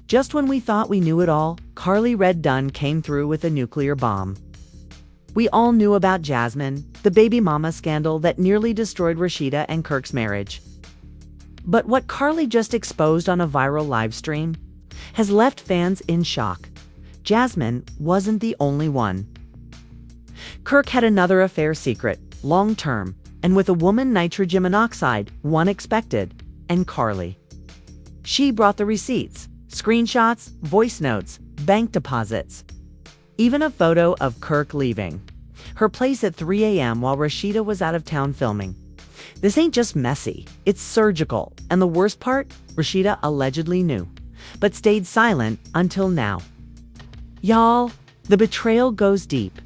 Just when we thought we knew it all, Karlie Red Dunn came through with a nuclear bomb. We all knew about Jasmine, the baby mama scandal that nearly destroyed Rashida and Kirk's marriage. But what Karlie just exposed on a viral live stream has left fans in shock. Jasmine wasn't the only one. Kirk had another affair secret, long-term, and with a woman nitrogen monoxide, one expected, and Karlie. She brought the receipts, screenshots, voice notes, bank deposits. Even a photo of Kirk leaving her place at 3 a.m. while Rashida was out of town filming. This ain't just messy, it's surgical, and the worst part, Rashida allegedly knew, but stayed silent until now. Y'all, the betrayal goes deep.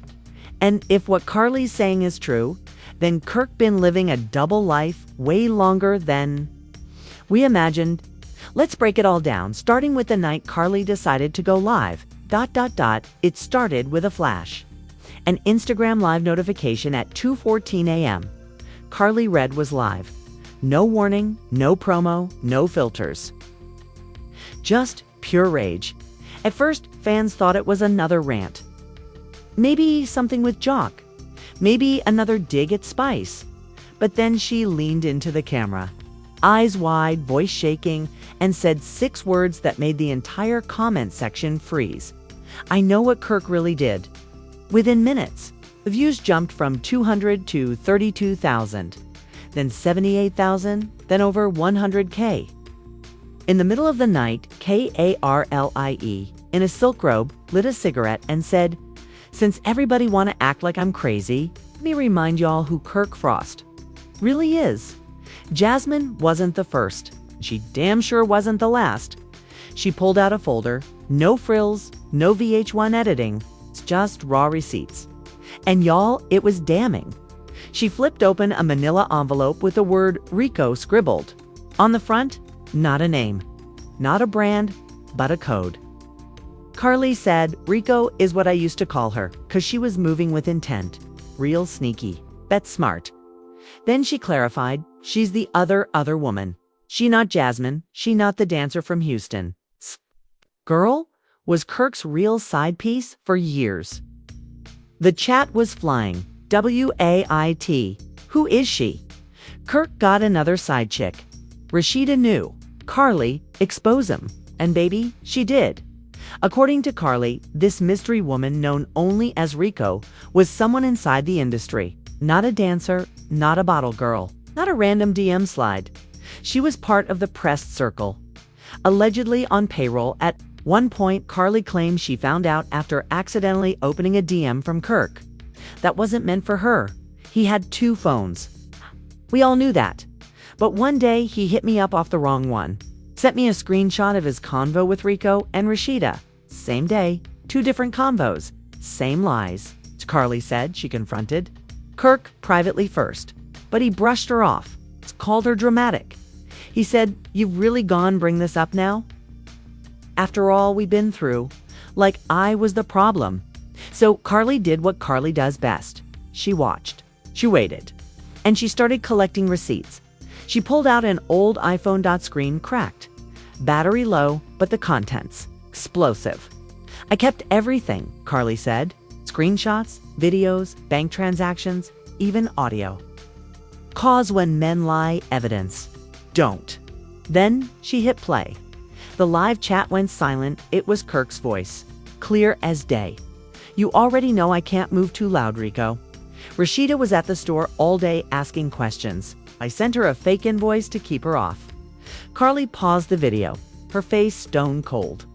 And if what Karlie's saying is true, then Kirk been living a double life way longer than we imagined. Let's break it all down, starting with the night Karlie decided to go live. It started with a flash. An Instagram live notification at 2:14 a.m. Karlie Red was live. No warning, no promo, no filters. Just pure rage. At first, fans thought it was another rant. Maybe something with Jock. Maybe another dig at Spice. But then she leaned into the camera, eyes wide, voice shaking, and said 6 words that made the entire comment section freeze. I know what Kirk really did. Within minutes, the views jumped from 200 to 32,000, then 78,000, then over 100K. In the middle of the night, Karlie, in a silk robe, lit a cigarette and said, "Since everybody want to act like I'm crazy, let me remind y'all who Kirk Frost really is." Jasmine wasn't the first. She damn sure wasn't the last. She pulled out a folder, no frills, no VH1 editing, just raw receipts. And y'all, it was damning. She flipped open a manila envelope with the word Rico scribbled. On the front, not a name, not a brand, but a code. Karlie said, "Rico is what I used to call her, 'cause she was moving with intent. Real sneaky, bet smart." Then she clarified, she's the other woman. She not Jasmine, she not the dancer from Houston. Girl was Kirk's real side piece for years. The chat was flying. WAIT. Who is she? Kirk got another side chick. Rashida knew. Karlie, expose him. And baby, she did. According to Karlie, this mystery woman known only as Rico was someone inside the industry. Not a dancer, not a bottle girl, not a random DM slide. She was part of the pressed circle. Allegedly on payroll, at one point, Karlie claimed she found out after accidentally opening a DM from Kirk. That wasn't meant for her. He had 2 phones. We all knew that. But one day, he hit me up off the wrong one. Sent me a screenshot of his convo with Rico and Rashida. Same day, 2 different convos. Same lies, Karlie said. She confronted Kirk privately first, but he brushed her off. Called her dramatic. He said, "You've really gone bring this up now? After all we've been through, like I was the problem." So Karlie did what Karlie does best. She watched. She waited. And she started collecting receipts. She pulled out an old iPhone. Screen cracked. Battery low, but the contents explosive. "I kept everything," Karlie said. Screenshots, videos, bank transactions, even audio. Cause when men lie, evidence. Don't. Then she hit play. The live chat went silent. It was Kirk's voice, clear as day. "You already know I can't move too loud, Rico. Rashida was at the store all day asking questions. I sent her a fake invoice to keep her off." Karlie paused the video, her face stone cold.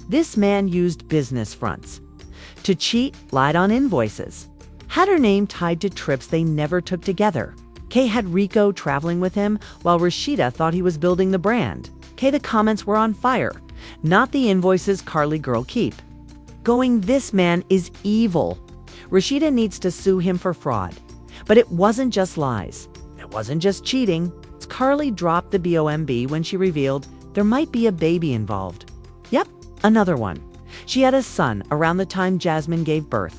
This man used business fronts to cheat, lied on invoices, had her name tied to trips they never took together. Kay had Rico traveling with him while Rashida thought he was building the brand. Kay, the comments were on fire, not the invoices Karlie girl keep. Going, "This man is evil. Rashida needs to sue him for fraud." But it wasn't just lies. It wasn't just cheating. Karlie dropped the BOMB when she revealed there might be a baby involved. Yep, another one. She had a son around the time Jasmine gave birth.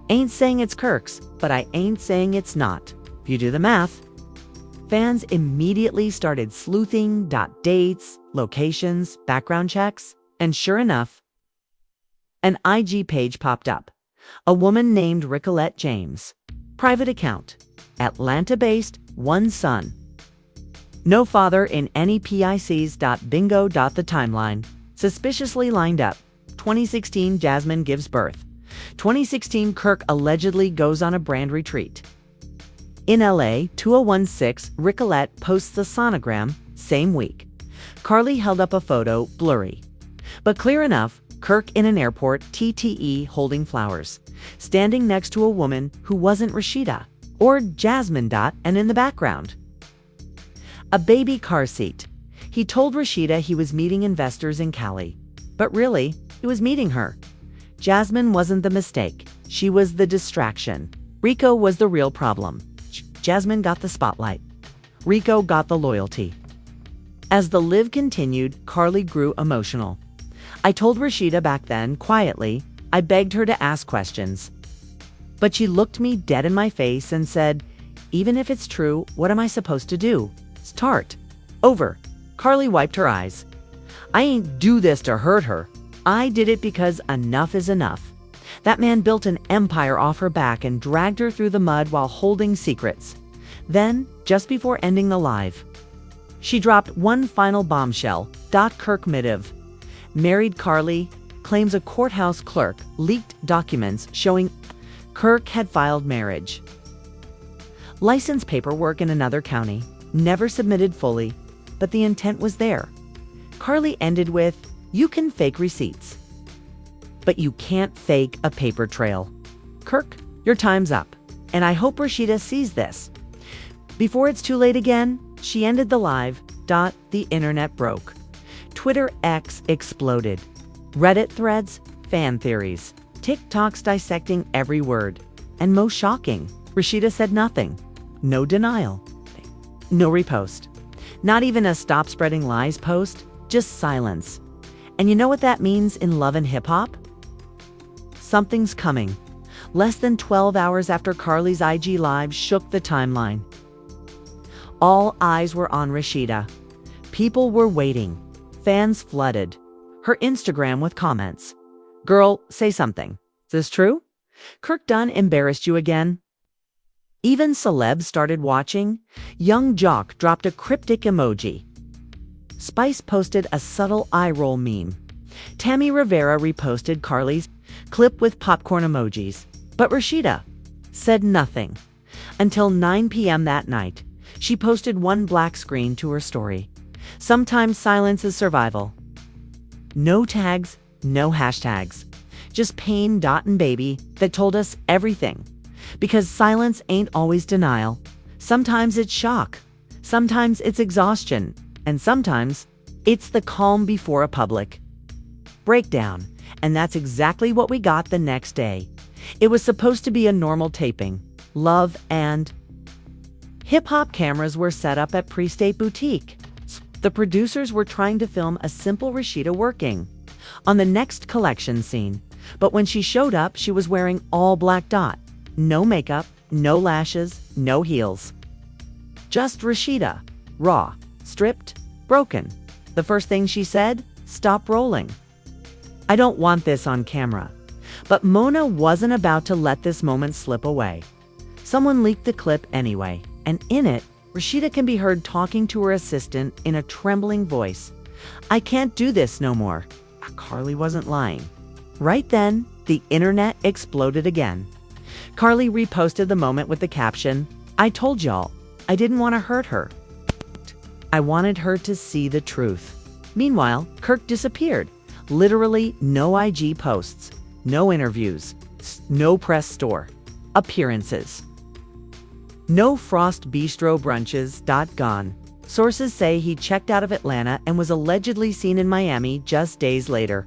Ain't saying it's Kirk's, but I ain't saying it's not. If you do the math. Fans immediately started sleuthing. Dates, locations, background checks. And sure enough, an IG page popped up. A woman named Nicolette James. Private account. Atlanta-based, one son. No father in any PICs. Bingo. The timeline. Suspiciously lined up. 2016 Jasmine gives birth. 2016 Kirk allegedly goes on a brand retreat. In LA, 2016 Nicolette posts a sonogram, same week. Karlie held up a photo, blurry. But clear enough, Kirk in an airport, TTE holding flowers, standing next to a woman who wasn't Rashida or Jasmine. And in the background, a baby car seat. He told Rashida he was meeting investors in Cali, but really, he was meeting her. Jasmine wasn't the mistake. She was the distraction. Rico was the real problem. Jasmine got the spotlight. Rico got the loyalty. As the live continued, Karlie grew emotional. I told Rashida back then, quietly, I begged her to ask questions. But she looked me dead in my face and said, even if it's true, what am I supposed to do? Start. Over. Karlie wiped her eyes. I ain't do this to hurt her. I did it because enough is enough. That man built an empire off her back and dragged her through the mud while holding secrets. Then, just before ending the live, she dropped one final bombshell. Kirk midiv. Married Karlie, claims a courthouse clerk leaked documents showing Kirk had filed marriage. License paperwork in another county, never submitted fully, but the intent was there. Karlie ended with, you can fake receipts, but you can't fake a paper trail. Kirk, your time's up, and I hope Rashida sees this. Before it's too late again, she ended the live. The internet broke. Twitter X exploded. Reddit threads, fan theories, TikToks dissecting every word. And most shocking, Rashida said nothing. No denial. No repost. Not even a stop spreading lies post, just silence. And you know what that means in love and hip-hop? Something's coming. Less than 12 hours after Karlie's IG live shook the timeline. All eyes were on Rashida. People were waiting. Fans flooded her Instagram with comments. Girl, say something. Is this true? Kirk done embarrassed you again? Even celebs started watching. Young Jock dropped a cryptic emoji. Spice posted a subtle eye-roll meme. Tammy Rivera reposted Karlie's clip with popcorn emojis. But Rashida said nothing. Until 9 p.m. that night, she posted one black screen to her story. Sometimes silence is survival. No tags, no hashtags. Just pain. And baby that told us everything. Because silence ain't always denial. Sometimes it's shock. Sometimes it's exhaustion. And sometimes it's the calm before a public breakdown. And that's exactly what we got the next day. It was supposed to be a normal taping. Love and hip-hop cameras were set up at Pre-State Boutique. The producers were trying to film a simple Rashida working on the next collection scene. But when she showed up, she was wearing all black. No makeup, no lashes, no heels. Just Rashida. Raw, stripped, broken. The first thing she said, stop rolling. I don't want this on camera. But Mona wasn't about to let this moment slip away. Someone leaked the clip anyway, and in it, Rashida can be heard talking to her assistant in a trembling voice. I can't do this no more. Karlie wasn't lying. Right then, the internet exploded again. Karlie reposted the moment with the caption, I told y'all, I didn't want to hurt her. I wanted her to see the truth. Meanwhile, Kirk disappeared. Literally no IG posts, no interviews, no press store appearances. No Frost Bistro brunches. Gone. Sources say he checked out of Atlanta and was allegedly seen in Miami just days later.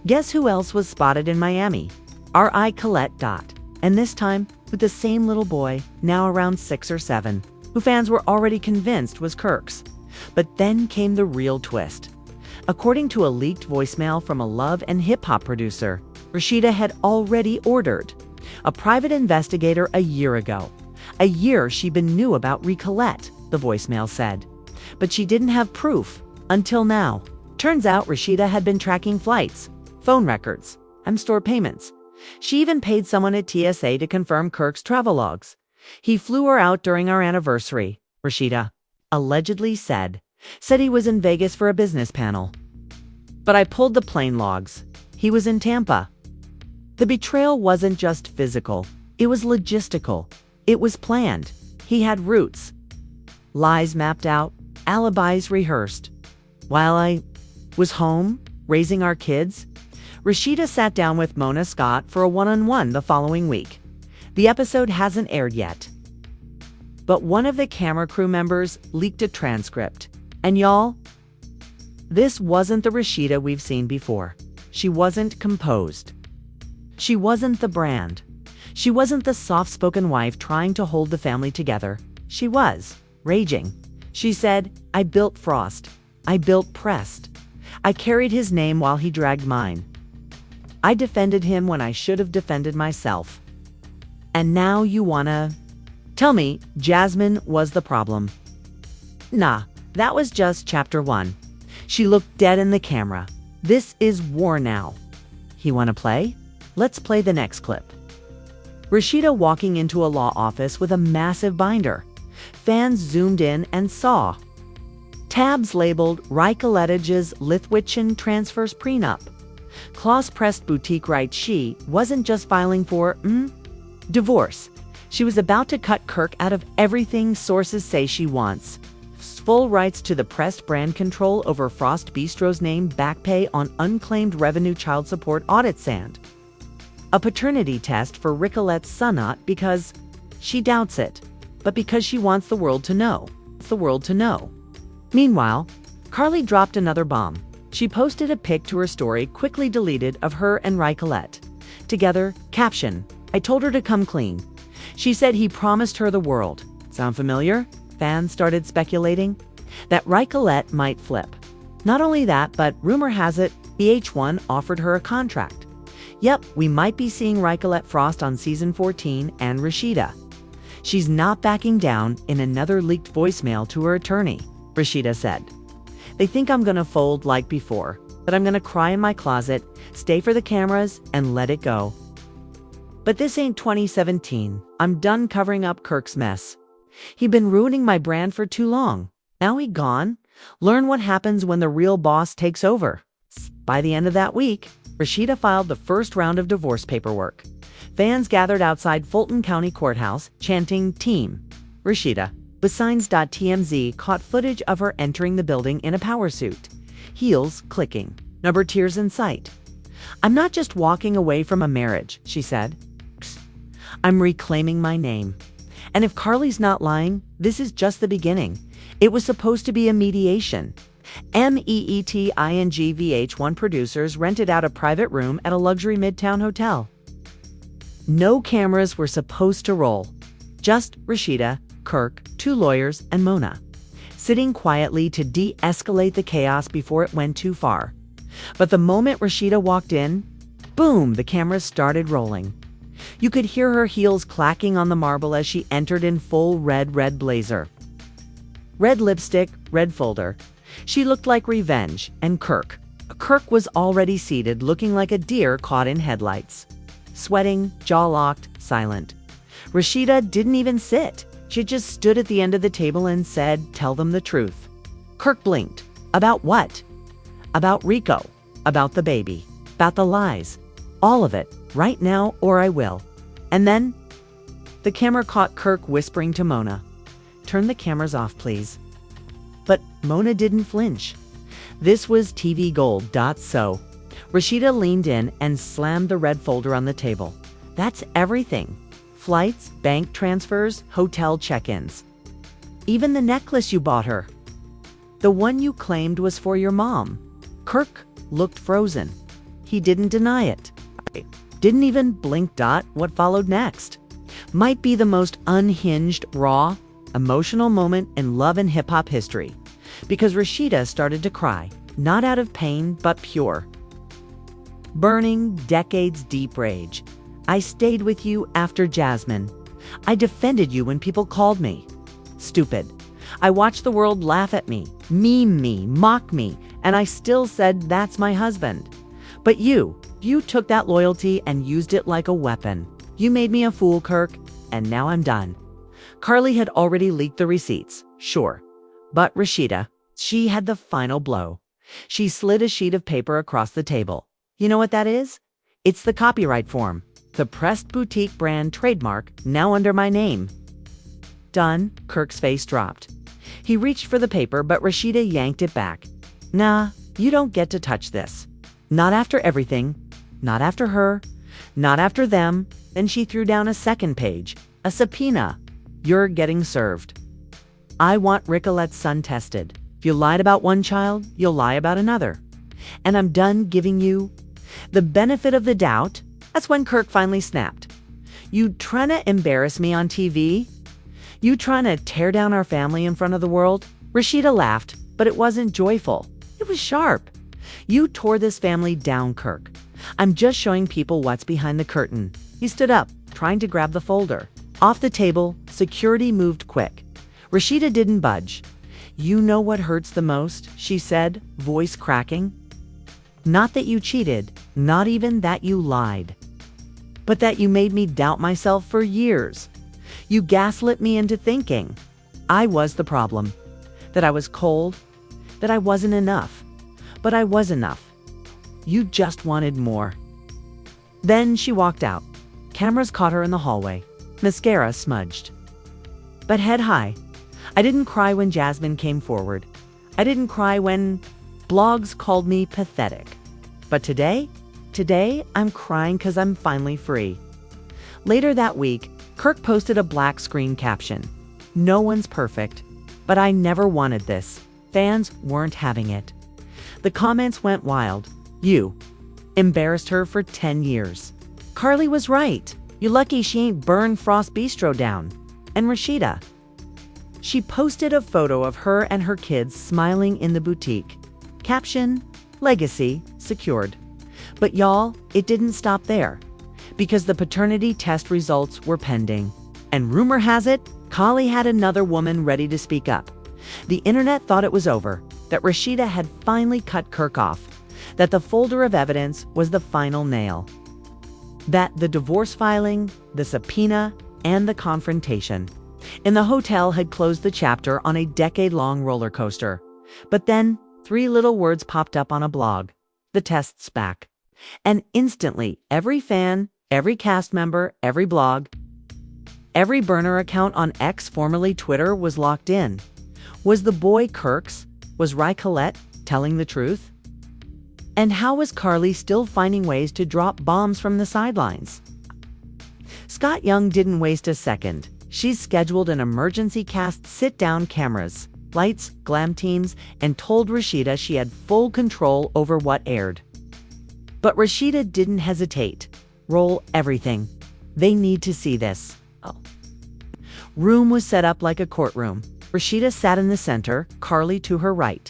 Guess who else was spotted in Miami? R.I. Colette. And this time, with the same little boy, now around 6 or 7, who fans were already convinced was Kirk's. But then came the real twist. According to a leaked voicemail from a love and hip-hop producer, Rashida had already ordered a private investigator a year ago. A year she knew about Nicolette, the voicemail said. But she didn't have proof until now. Turns out Rashida had been tracking flights, phone records, and store payments. She even paid someone at TSA to confirm Kirk's travel logs. He flew her out during our anniversary, Rashida allegedly said he was in Vegas for a business panel. But I pulled the plane logs. He was in Tampa. The betrayal wasn't just physical. It was logistical. It was planned. He had routes. Lies mapped out, alibis rehearsed. While I was home, raising our kids, Rashida sat down with Mona Scott for a one-on-one the following week. The episode hasn't aired yet. But one of the camera crew members leaked a transcript. And y'all, this wasn't the Rashida we've seen before. She wasn't composed. She wasn't the brand. She wasn't the soft-spoken wife trying to hold the family together. She was raging. She said, "I built Frost. I built Prest. I carried his name while he dragged mine. I defended him when I should have defended myself. And now you wanna tell me Jasmine was the problem?" Nah, that was just chapter 1. She looked dead in the camera. This is war now. You wanna play? Let's play the next clip. Rashida walking into a law office with a massive binder. Fans zoomed in and saw tabs labeled LHHATL Lithuanian Transfers Prenup. Clause-pressed boutique writes she wasn't just filing for divorce. She was about to cut Kirk out of everything sources say she wants. Full rights to the Prest brand, control over Frost Bistro's name, back pay on unclaimed revenue, child support audits, and a paternity test for Ricolette's son, not because she doubts it, but because she wants the world to know. Meanwhile, Karlie dropped another bomb. She posted a pic to her story, quickly deleted, of her and Ricolette together. Caption, "I told her to come clean." She said he promised her the world. Sound familiar? Fans started speculating that Ricolette might flip. Not only that, but rumor has it VH1 offered her a contract. Yep, we might be seeing Ricolette Frost on season 14 and Rashida. She's not backing down. In another leaked voicemail to her attorney, Rashida said, "They think I'm gonna fold like before, that I'm gonna cry in my closet, stay for the cameras, and let it go. But this ain't 2017. I'm done covering up Kirk's mess. He'd been ruining my brand for too long. Now he gone. Learn what happens when the real boss takes over." By the end of that week, Rashida filed the first round of divorce paperwork. Fans gathered outside Fulton County Courthouse, chanting "Team Rashida." With signs. TMZ caught footage of her entering the building in a power suit, heels clicking, number tears in sight. "I'm not just walking away from a marriage," she said. "I'm reclaiming my name. And if Karlie's not lying, this is just the beginning. It was supposed to be a mediation." MEETING VH1 producers rented out a private room at a luxury midtown hotel. No cameras were supposed to roll. Just Rashida, Kirk, 2 lawyers, and Mona, sitting quietly to de-escalate the chaos before it went too far. But the moment Rashida walked in, boom, the cameras started rolling. You could hear her heels clacking on the marble as she entered in full red blazer. Red lipstick, red folder. She looked like revenge, and Kirk was already seated, looking like a deer caught in headlights. Sweating, jaw locked, silent. Rashida didn't even sit. She just stood at the end of the table and said, "Tell them the truth." Kirk blinked. About what? About Rico. About the baby. About the lies. All of it. Right now, or I will. And then the camera caught Kirk whispering to Mona, "Turn the cameras off, please." But Mona didn't flinch. This was TV gold. So Rashida leaned in and slammed the red folder on the table. "That's everything. Flights, bank transfers, hotel check-ins. Even the necklace you bought her. The one you claimed was for your mom." Kirk looked frozen. He didn't deny it. Didn't even blink. What followed next might be the most unhinged, raw, emotional moment in love and hip-hop history. Because Rashida started to cry, not out of pain, but pure, burning, decades-deep rage. "I stayed with you after Jasmine. I defended you when people called me stupid. I watched the world laugh at me, meme me, mock me, and I still said that's my husband. But you took that loyalty and used it like a weapon. You made me a fool, Kirk, and now I'm done. Karlie had already leaked the receipts, sure. But Rashida, she had the final blow. She slid a sheet of paper across the table. You know what that is? It's the copyright form. The pressed boutique brand trademark, now under my name. Done. Kirk's face dropped. He reached for the paper, but Rashida yanked it back. Nah, you don't get to touch this. Not after everything. Not after her. Not after them. Then she threw down a second page. A subpoena. You're getting served. I want Ricolette's son tested. If you lied about one child, you'll lie about another. And I'm done giving you the benefit of the doubt. That's when Kirk finally snapped. You trying to embarrass me on TV? You trying to tear down our family in front of the world? Rashida laughed, but it wasn't joyful. It was sharp. You tore this family down, Kirk. I'm just showing people what's behind the curtain. He stood up, trying to grab the folder. Off the table, security moved quick. Rashida didn't budge. You know what hurts the most, she said, voice cracking. Not that you cheated, not even that you lied, but that you made me doubt myself for years. You gaslit me into thinking I was the problem, that I was cold, that I wasn't enough. But I was enough. You just wanted more. Then she walked out. Cameras caught her in the hallway. Mascara smudged. But head high. I didn't cry when Jasmine came forward. I didn't cry when blogs called me pathetic. But today I'm crying because I'm finally free. Later that week, Kirk posted a black screen caption. No one's perfect, but I never wanted this. Fans weren't having it. The comments went wild. You embarrassed her for 10 years. Karlie was right. You lucky she ain't burned Frost Bistro down. And Rashida. She posted a photo of her and her kids smiling in the boutique. Caption, legacy secured. But y'all, it didn't stop there. Because the paternity test results were pending. And rumor has it, Karlie had another woman ready to speak up. The internet thought it was over, that Rashida had finally cut Kirk off, that the folder of evidence was the final nail, that the divorce filing, the subpoena, and the confrontation in the hotel had closed the chapter on a decade-long roller coaster. But then 3 little words popped up on a blog. The test's back. And instantly, every fan, every cast member, every blog, every burner account on X, formerly Twitter, was locked in. Was the boy Kirk's? Was Ricolette telling the truth? And how was Karlie still finding ways to drop bombs from the sidelines? Scott Young didn't waste a second. She's scheduled an emergency cast sit-down cameras, lights, glam teams, and told Rashida she had full control over what aired. But Rashida didn't hesitate. Roll everything. They need to see this. Room was set up like a courtroom. Rashida sat in the center, Karlie to her right.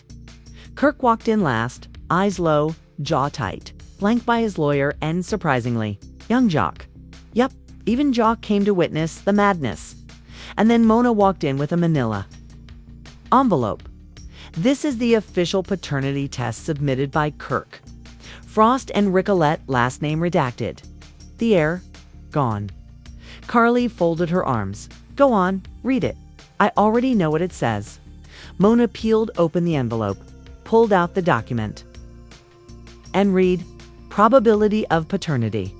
Kirk walked in last, eyes low, jaw tight, flanked by his lawyer and, surprisingly, young Jock. Yep, even Jock came to witness the madness. And then Mona walked in with a manila envelope. This is the official paternity test submitted by Kirk. Frost and Ricolette, last name redacted. The heir, gone. Karlie folded her arms. Go on, read it. I already know what it says. Mona peeled open the envelope, pulled out the document. And read, probability of paternity,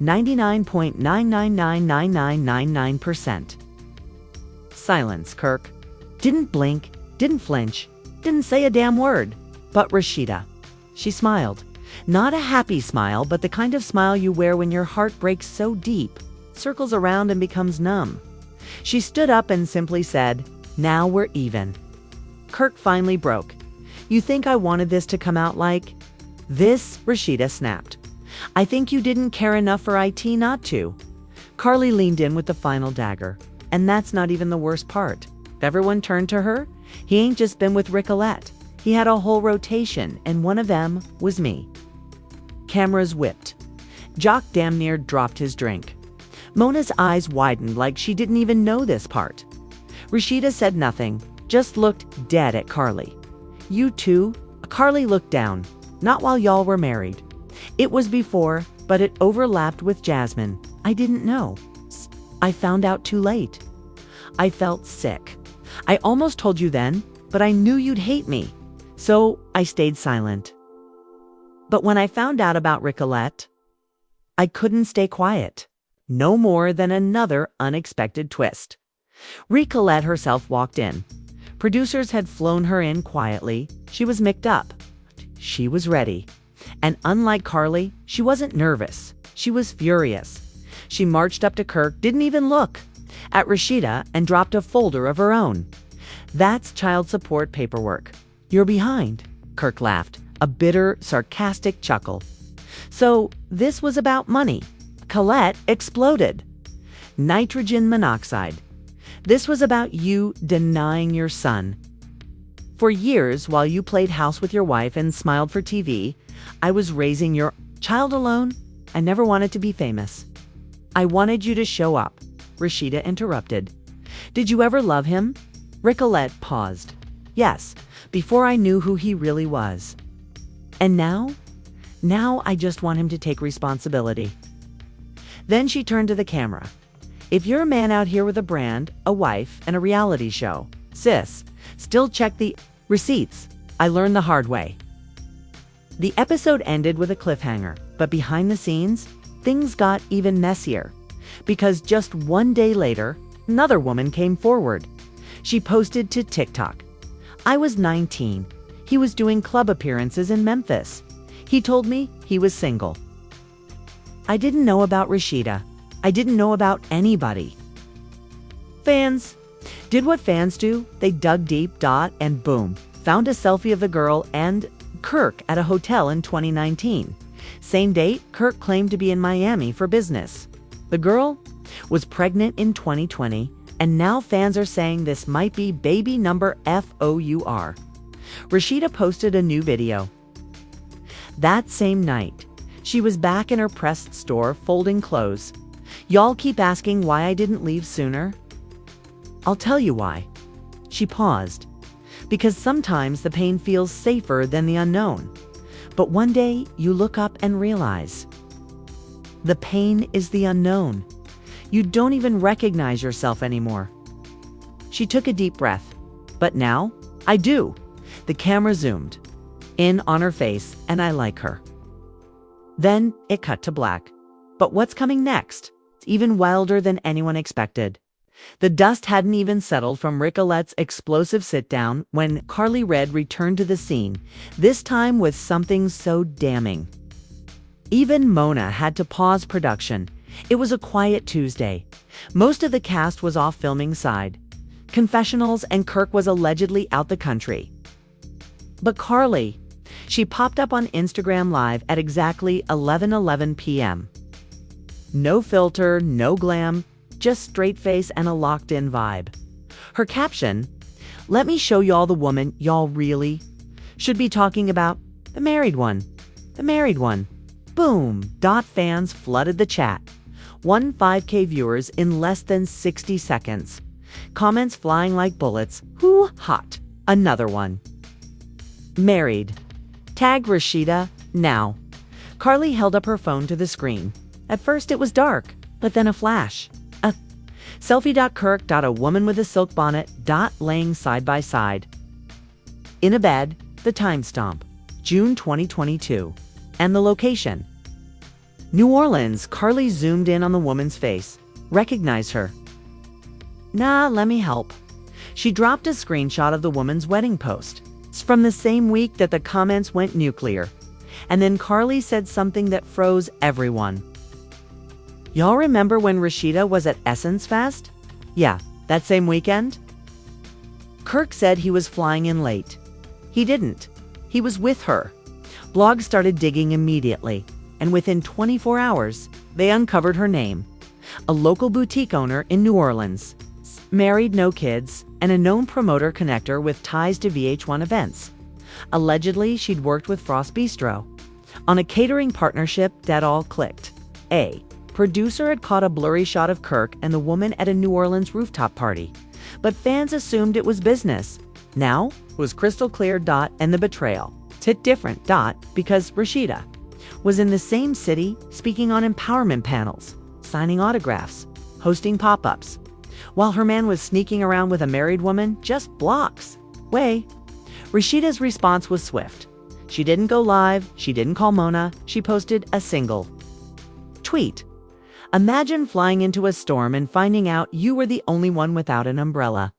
99.9999999%. Silence, Kirk. Didn't blink, didn't flinch, didn't say a damn word. But Rashida. She smiled. Not a happy smile, but the kind of smile you wear when your heart breaks so deep, circles around and becomes numb. She stood up and simply said, now we're even. Kirk finally broke. You think I wanted this to come out like this? Rashida snapped. I think you didn't care enough for IT not to. Karlie leaned in with the final dagger. And that's not even the worst part. Everyone turned to her. He ain't just been with Ricolette. He had a whole rotation, and one of them was me. Cameras whipped. Jock damn near dropped his drink. Mona's eyes widened like she didn't even know this part. Rashida said nothing, just looked dead at Karlie. You too? Karlie looked down. Not while y'all were married. It was before, but it overlapped with Jasmine. I didn't know. I found out too late. I felt sick. I almost told you then, but I knew you'd hate me. So I stayed silent. But when I found out about LHHATL, I couldn't stay quiet. No more than another unexpected twist. LHHATL herself walked in. Producers had flown her in quietly. She was micked up. She was ready. And unlike Karlie, she wasn't nervous. She was furious. She marched up to Kirk, didn't even look at Rashida, and dropped a folder of her own. That's child support paperwork. You're behind, Kirk laughed, a bitter, sarcastic chuckle. So this was about money. Colette exploded. Nitrogen monoxide. This was about you denying your son. For years, while you played house with your wife and smiled for TV, I was raising your child alone. I never wanted to be famous. I wanted you to show up. Rashida interrupted. Did you ever love him? LHHATL paused. Yes, before I knew who he really was. And now? Now I just want him to take responsibility. Then she turned to the camera. If you're a man out here with a brand, a wife, and a reality show, sis, still check the receipts. I learned the hard way. The episode ended with a cliffhanger, but behind the scenes, things got even messier. Because just one day later, another woman came forward. She posted to TikTok. I was 19. He was doing club appearances in Memphis. He told me he was single. I didn't know about Rashida. I didn't know about anybody. Fans did what fans do. They dug deep, and boom, found a selfie of the girl and Kirk at a hotel in 2019. Same date, Kirk claimed to be in Miami for business. The girl was pregnant in 2020, and now fans are saying this might be baby number FOUR. Rashida posted a new video. That same night, she was back in her pressed store folding clothes. Y'all keep asking why I didn't leave sooner? I'll tell you why. She paused. Because sometimes the pain feels safer than the unknown. But one day you look up and realize the pain is the unknown. You don't even recognize yourself anymore. She took a deep breath. But now, I do. The camera zoomed in on her face, and I like her. Then it cut to black. But what's coming next? It's even wilder than anyone expected. The dust hadn't even settled from LHHATL's explosive sit-down when Karlie returned to the scene, this time with something so damning. Even Mona had to pause production. It was a quiet Tuesday. Most of the cast was off filming side confessionals, and Kirk was allegedly out the country. But Karlie, she popped up on Instagram Live at exactly 11:11 p.m. No filter, no glam, just straight face and a locked-in vibe. Her caption, "Let me show y'all the woman y'all really should be talking about, the married one, the married one." Boom! Fans flooded the chat. 5K viewers in less than 60 seconds. Comments flying like bullets. Whoo, hot. Another one. Married. Tag Rashida, now. Karlie held up her phone to the screen. At first it was dark, but then a flash. Selfie.Kirk. A woman with a silk bonnet. Laying side by side. In a bed. The timestamp. June 2022. And the location. New Orleans. Karlie zoomed in on the woman's face. Recognized her. Nah, let me help. She dropped a screenshot of the woman's wedding post. It's from the same week that the comments went nuclear. And then Karlie said something that froze everyone. Y'all remember when Rashida was at Essence Fest? Yeah, that same weekend? Kirk said he was flying in late. He didn't. He was with her. Blogs started digging immediately, and within 24 hours, they uncovered her name. A local boutique owner in New Orleans. Married, no kids, and a known promoter connector with ties to VH1 events. Allegedly, she'd worked with Frost Bistro. On a catering partnership that all clicked. A producer had caught a blurry shot of Kirk and the woman at a New Orleans rooftop party. But fans assumed it was business. Now, it was crystal clear. And the betrayal. hit different. Because Rashida was in the same city, speaking on empowerment panels, signing autographs, hosting pop-ups, while her man was sneaking around with a married woman just blocks away. Rashida's response was swift. She didn't go live, she didn't call Mona, she posted a single tweet. Imagine flying into a storm and finding out you were the only one without an umbrella.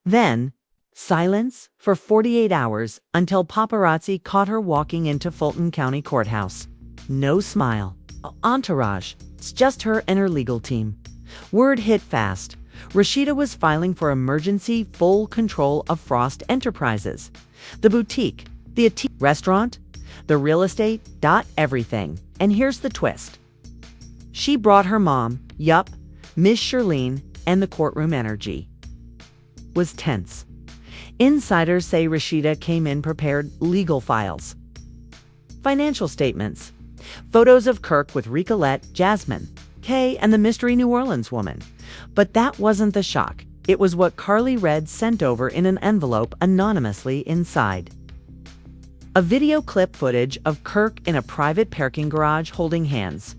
Then, silence for 48 hours until paparazzi caught her walking into Fulton County Courthouse. No smile. Entourage. It's just her and her legal team. Word hit fast. Rashida was filing for emergency full control of Frost Enterprises. The boutique, the restaurant, the real estate, everything. And here's the twist. She brought her mom, Miss Shirlene, and the courtroom energy was tense. Insiders say Rashida came in prepared legal files, financial statements, photos of Kirk with Ricolette, Jasmine, Kay, and the mystery New Orleans woman. But that wasn't the shock. It was what Karlie read sent over in an envelope anonymously inside. A video clip footage of Kirk in a private parking garage holding hands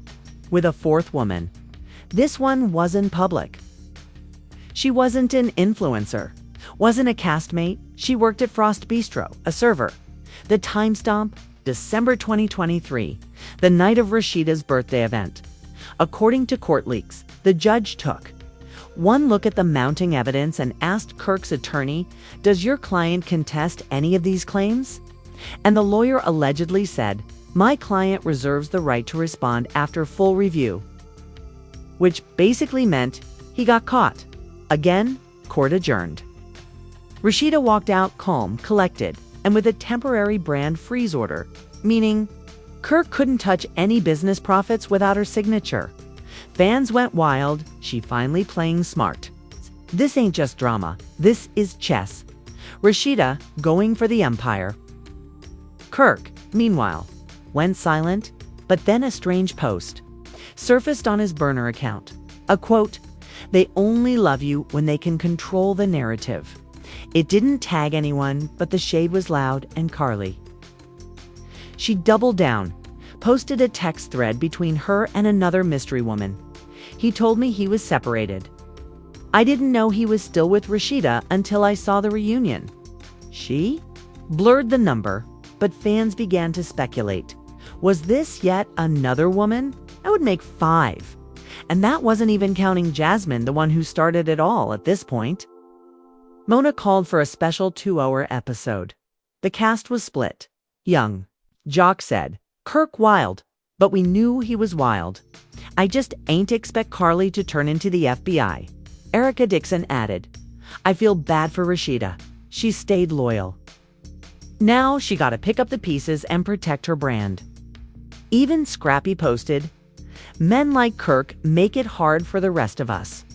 with a fourth woman. This one wasn't public. She wasn't an influencer, wasn't a castmate. She worked at Frost Bistro, a server. The timestamp, December 2023, the night of Rashida's birthday event. According to court leaks, the judge took one look at the mounting evidence and asked Kirk's attorney, "Does your client contest any of these claims?" And the lawyer allegedly said, "My client reserves the right to respond after full review." Which basically meant he got caught. Again, court adjourned. Rashida walked out calm, collected, and with a temporary brand freeze order, meaning Kirk couldn't touch any business profits without her signature. Fans went wild. She finally playing smart. This ain't just drama. This is chess. Rashida going for the empire. Kirk, meanwhile, went silent, but then a strange post surfaced on his burner account. A quote, "They only love you when they can control the narrative." It didn't tag anyone, but the shade was loud and Karlie. She doubled down, posted a text thread between her and another mystery woman. "He told me he was separated. I didn't know he was still with Rashida until I saw the reunion." She blurred the number, but fans began to speculate. Was this yet another woman? That would make 5. And that wasn't even counting Jasmine, the one who started it all at this point. Mona called for a special 2-hour episode. The cast was split. Young Jock said, "Kirk wild, but we knew he was wild. I just ain't expect Karlie to turn into the FBI." Erica Dixon added, "I feel bad for Rashida. She stayed loyal. Now she gotta pick up the pieces and protect her brand." Even Scrappy posted, "Men like Kirk make it hard for the rest of us."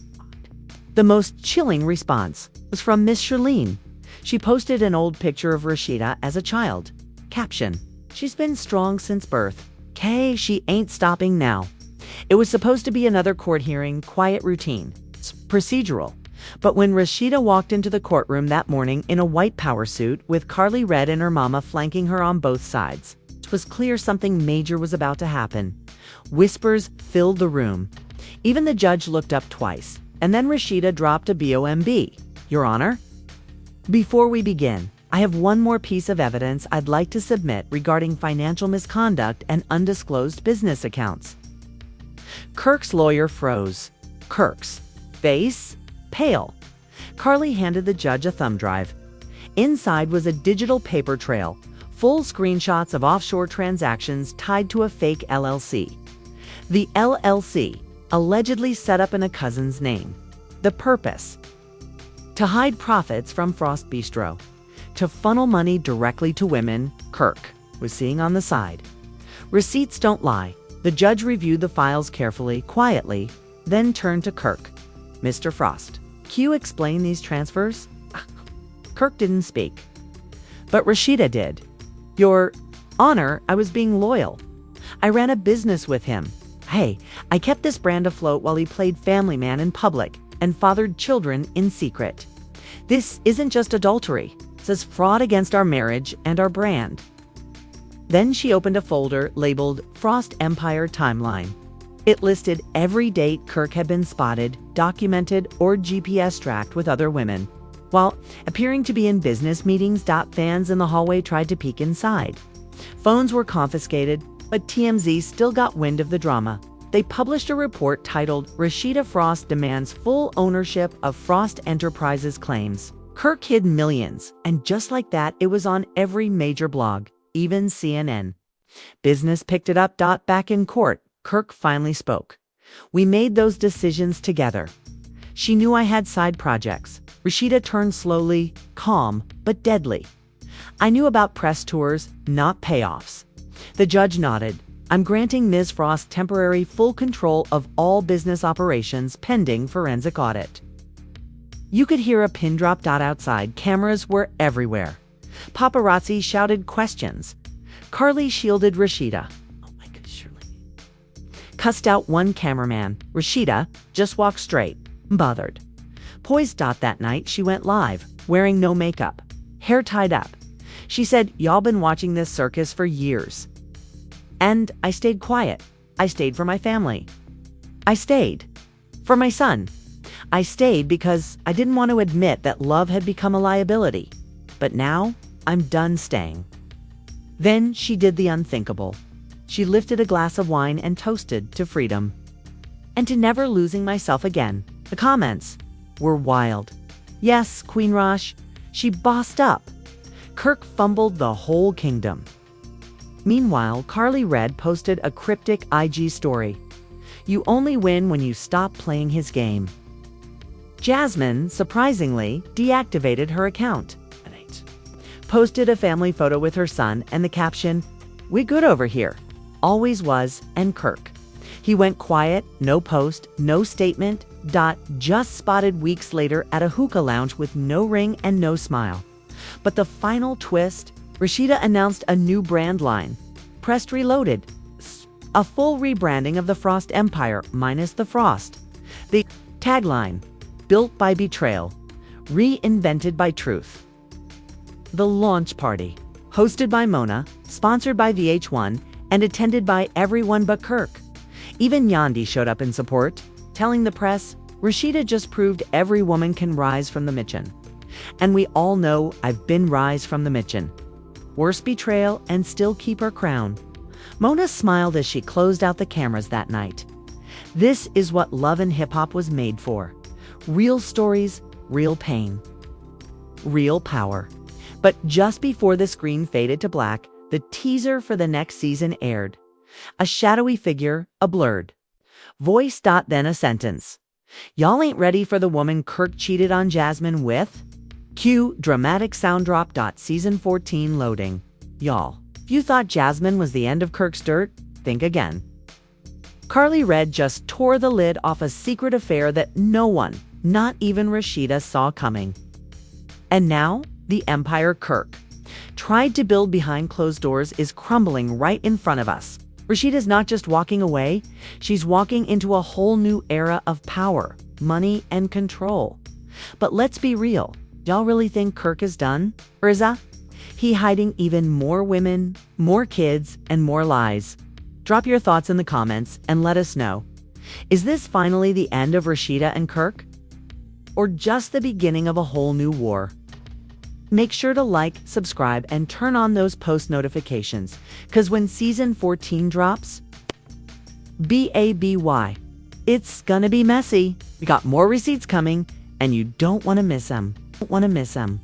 The most chilling response was from Miss Shirlene. She posted an old picture of Rashida as a child. Caption, "She's been strong since birth. Kay, she ain't stopping now." It was supposed to be another court hearing, quiet routine. It's procedural. But when Rashida walked into the courtroom that morning in a white power suit with Karlie Red and her mama flanking her on both sides, it was clear something major was about to happen. Whispers filled the room. Even the judge looked up twice, and then Rashida dropped a BOMB. "Your Honor, before we begin, I have one more piece of evidence I'd like to submit regarding financial misconduct and undisclosed business accounts." Kirk's lawyer froze. Kirk's face pale. Karlie handed the judge a thumb drive. Inside was a digital paper trail, full screenshots of offshore transactions tied to a fake LLC. The LLC, allegedly set up in a cousin's name. The purpose? To hide profits from Frost Bistro. To funnel money directly to women Kirk was seeing on the side. Receipts don't lie. The judge reviewed the files carefully, quietly, then turned to Kirk. "Mr. Frost, can you explain these transfers?" Kirk didn't speak, but Rashida did. "Your Honor, I was being loyal. I ran a business with him. Hey, I kept this brand afloat while he played family man in public and fathered children in secret. This isn't just adultery. This is fraud against our marriage and our brand." Then she opened a folder labeled Frost Empire Timeline. It listed every date Kirk had been spotted, documented, or GPS tracked with other women. While appearing to be in business meetings, fans in the hallway tried to peek inside. Phones were confiscated, but TMZ still got wind of the drama. They published a report titled Rashida Frost Demands Full Ownership of Frost Enterprises Claims. Kirk hid millions, and just like that, it was on every major blog, even CNN. Business picked it up. Back in court, Kirk finally spoke. We made those decisions together. She knew I had side projects. Rashida turned slowly, calm, but deadly. I knew about press tours, not payoffs. The judge nodded. I'm granting Ms. Frost temporary full control of all business operations pending forensic audit. You could hear a pin drop. Outside, cameras were everywhere. Paparazzi shouted questions. Karlie shielded Rashida. Oh my God, Shirley. Cussed out one cameraman. Rashida just walked straight, bothered. Poised. That night, she went live, wearing no makeup, hair tied up. She said, y'all been watching this circus for years. And I stayed quiet. I stayed for my family. I stayed for my son. I stayed because I didn't want to admit that love had become a liability. But now, I'm done staying. Then she did the unthinkable. She lifted a glass of wine and toasted to freedom. And to never losing myself again. The comments were wild. Yes, Queen Rosh, she bossed up. Kirk fumbled the whole kingdom. Meanwhile, Karlie posted a cryptic IG story. You only win when you stop playing his game. Jasmine, surprisingly, deactivated her account. Posted a family photo with her son and the caption, "We good over here. Always was," and Kirk. He went quiet, no post, no statement. Just spotted weeks later at a hookah lounge with no ring and no smile. But the final twist, Rashida announced a new brand line, Pressed Reloaded, a full rebranding of the Frost Empire minus the Frost. The tagline, Built by Betrayal, Reinvented by Truth. The launch party, hosted by Mona, sponsored by VH1, and attended by everyone but Kirk. Even Yandi showed up in support, telling the press, Rashida just proved every woman can rise from the Mitchin. And we all know I've been rise from the Mitchin. Worst betrayal and still keep her crown. Mona smiled as she closed out the cameras that night. This is what Love and Hip Hop was made for. Real stories, real pain, real power. But just before the screen faded to black, the teaser for the next season aired. A shadowy figure, a blurred voice. Then a sentence. Y'all ain't ready for the woman Kirk cheated on Jasmine with? Cue dramatic sound drop. Season 14 loading. Y'all, if you thought Jasmine was the end of Kirk's dirt, think again. Karlie just tore the lid off a secret affair that no one, not even Rashida, saw coming. And now, the empire Kirk tried to build behind closed doors is crumbling right in front of us. Rashida's not just walking away, she's walking into a whole new era of power, money, and control. But let's be real. Y'all really think Kirk is done? Or is he hiding even more women, more kids, and more lies? Drop your thoughts in the comments and let us know. Is this finally the end of Rashida and Kirk? Or just the beginning of a whole new war? Make sure to like, subscribe, and turn on those post notifications, because when season 14 drops, BABY, it's gonna be messy. We got more receipts coming, and you don't want to miss them.